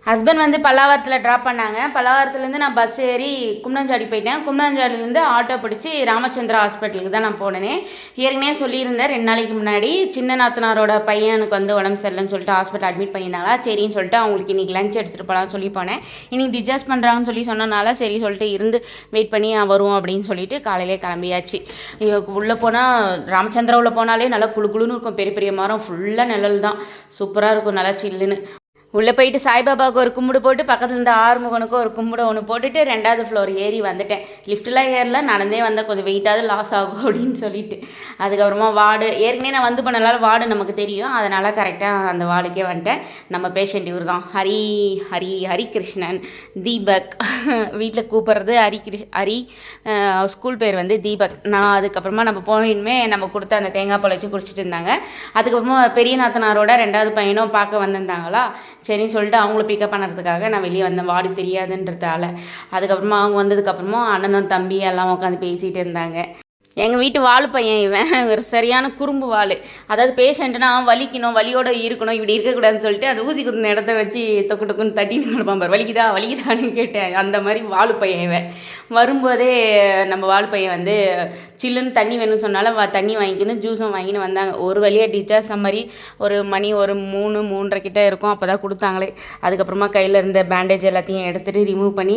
Husband வந்து பல்லாவரத்தில் drop பண்ணாங்க. பல்லாவரத்துலேருந்து நான் பஸ் ஏறி கும்னஞ்சாடி போயிட்டேன். கும்னஞ்சாடிலேருந்து ஆட்டோ பிடிச்சி ராமச்சந்திரா ஹாஸ்பிட்டலுக்கு தான் நான் போனேனே. ஏற்கனவே சொல்லியிருந்தேன் 2 நாளைக்கு முன்னாடி சின்ன நாத்தனாரோட பையனுக்கு வந்து உடம்பு சரியில்லைன்னு சொல்லிட்டு ஹாஸ்பிட்டல் அட்மிட் பண்ணியிருந்தாங்களா. சரின்னு சொல்லிட்டு அவங்களுக்கு இன்றைக்கி லஞ்ச் எடுத்துகிட்டு போகலான்னு சொல்லி போனேன். இன்றைக்கி டிஸ்சார்ஜ் பண்ணுறாங்கன்னு சொல்லி சொன்னனால சரி சொல்லிட்டு இருந்து வெயிட் பண்ணி வரும் அப்படின்னு சொல்லிட்டு காலையிலே கிளம்பியாச்சு. உள்ளே போனால் ராமச்சந்திரா உள்ள போனாலே நல்லா குழு குழுன்னு இருக்கும். பெரிய பெரிய மரம் ஃபுல்லாக நிழல் தான், சூப்பராக இருக்கும், நல்லா சில்லுன்னு. உள்ளே போயிட்டு சாய்பாபாவுக்கு ஒரு கும்பிடு போட்டு பக்கத்தில் இருந்த ஆறுமுகனுக்கு ஒரு கும்பிடு ஒன்று போட்டுட்டு 2வது ஃப்ளோர் ஏறி வந்துட்டேன். லிஃப்ட்லாம் ஏறல, நடந்தே வந்தால் கொஞ்சம் வெயிட்டாவது லாஸ் ஆகும் அப்படின்னு சொல்லிட்டு. அதுக்கப்புறமா வார்டு ஏற்கனவே நான் வந்து பண்ணனால வார்டு நமக்கு தெரியும், அதனால் கரெக்டாக அந்த வார்டுக்கே வந்துட்டேன். நம்ம பேஷண்ட் இவர் தான், ஹரிகிருஷ்ணன் தீபக். வீட்டில் கூப்பிட்றது ஹரி, ஸ்கூல் பேர் வந்து தீபக். நான் அதுக்கப்புறமா நம்ம போனோமே நம்ம கொடுத்த அந்த தேங்காய் பால் வச்சு குடிச்சிட்டு இருந்தாங்க. அதுக்கப்புறமா பெரிய நாத்தனாரோட 2வது பையனும் பார்க்க வந்திருந்தாங்களா. சரின்னு சொல்லிட்டு அவங்கள பிக்கப் பண்ணுறதுக்காக நான் வெளியே வந்தேன், வார்டு தெரியாதுன்றதால. அதுக்கப்புறமா அவங்க வந்ததுக்கப்புறமா அண்ணனும் தம்பி எல்லாம் உட்காந்து பேசிகிட்டு இருந்தாங்க. எங்கள் வீட்டு வாழு பையன் இவன், ஒரு சரியான குறும்பு வாள். அதாவது பேஷண்ட்டுனா வலிக்கணும், வலியோடு இருக்கணும், இப்படி இருக்கக்கூடாதுன்னு சொல்லிட்டு அந்த ஊசி குத்துன இடத்த வச்சு தொக்கு டொக்குன்னு தட்டின்னு கொடுப்பான் பாரு. வலிக்குதான்னு கேட்டேன். அந்த மாதிரி வாழு பையன் இவன். வரும்போதே நம்ம வாழு பையன் வந்து சில்லுன்னு தண்ணி வேணும்னு சொன்னாலும் தண்ணி வாங்கிக்கின்னு ஜூஸும் வாங்கின்னு வந்தாங்க. ஒரு வழியாக டிஸ்சார்ஜ் மாதிரி ஒரு மணி ஒரு 3-3:30 கிட்ட இருக்கும், அப்போ தான் கொடுத்தாங்களே. அதுக்கப்புறமா கையில் இருந்த பேண்டேஜ் எல்லாத்தையும் எடுத்துகிட்டு ரிமூவ் பண்ணி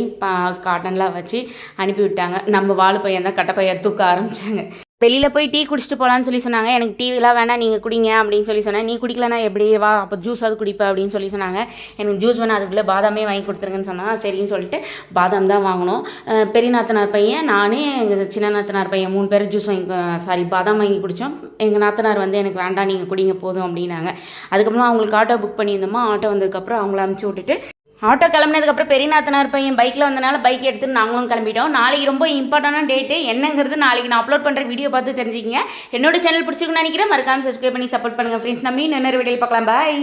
காட்டன்லாம் வச்சு அனுப்பி விட்டாங்க. நம்ம வாழு பையன் தான் கட்டை பையன் தூக்க ஆரம்பிச்சாங்க. வெளியில் போய் டீ குடிச்சிட்டு போகலான்னு சொல்லி சொன்னாங்க. எனக்கு டீலாம் வேணாம், நீங்கள் குடிங்க அப்படின்னு சொல்லி சொன்னேன். நீ குடிக்கலனா எப்படி, வா அப்போ ஜூஸாவது குடிப்பேன் அப்படின்னு சொல்லி சொன்னாங்க. எனக்கு ஜூஸ் வேணாம், அதுக்குள்ளே பாதாமே வாங்கி கொடுத்துருங்கன்னு சொன்னால் சரின்னு சொல்லிட்டு பாதாம் தான் வாங்கினோம். பெரிய நாத்தனார் பையன், நானே எங்கள் சின்ன நாத்தனார் பையன் 3 பேர் ஜூஸ் பாதாம் வாங்கி குடித்தோம். எங்கள் நாத்தனார் வந்து எனக்கு வேண்டாம், நீங்கள் குடிங்க போதும் அப்படின்னாங்க. அதுக்கப்புறம் அவங்களுக்கு ஆட்டோ புக் பண்ணியிருந்தோமா, ஆட்டோ வந்ததுக்கப்புறம் அவங்கள அனுப்பிச்சி விட்டுட்டு ஆட்டோ கிளம்புனதுக்கப்புறம் பெரிய நாத்தனார் பையன் பைக்கில் வந்தனால பைக் எடுத்துட்டு நாங்களும் கிளம்பிட்டோம். நாளைக்கு ரொம்ப இம்பார்ட்டண்டான டேட்டு என்னங்கிறது நாளைக்கு நான் அப்லோட் பண்ணுற வீடியோ பார்த்து தெரிஞ்சுக்கிங்க. என்னோட சேனல் பிடிச்சிருக்குன்னு நினைக்கிறேன். மறக்காமல் சப்ஸ்கிரைப் பண்ணி சப்போர்ட் பண்ணுங்கள் ஃப்ரெண்ட்ஸ். நம்ம இன்னொரு வீடியோவில் பார்க்கலாம். பாய்.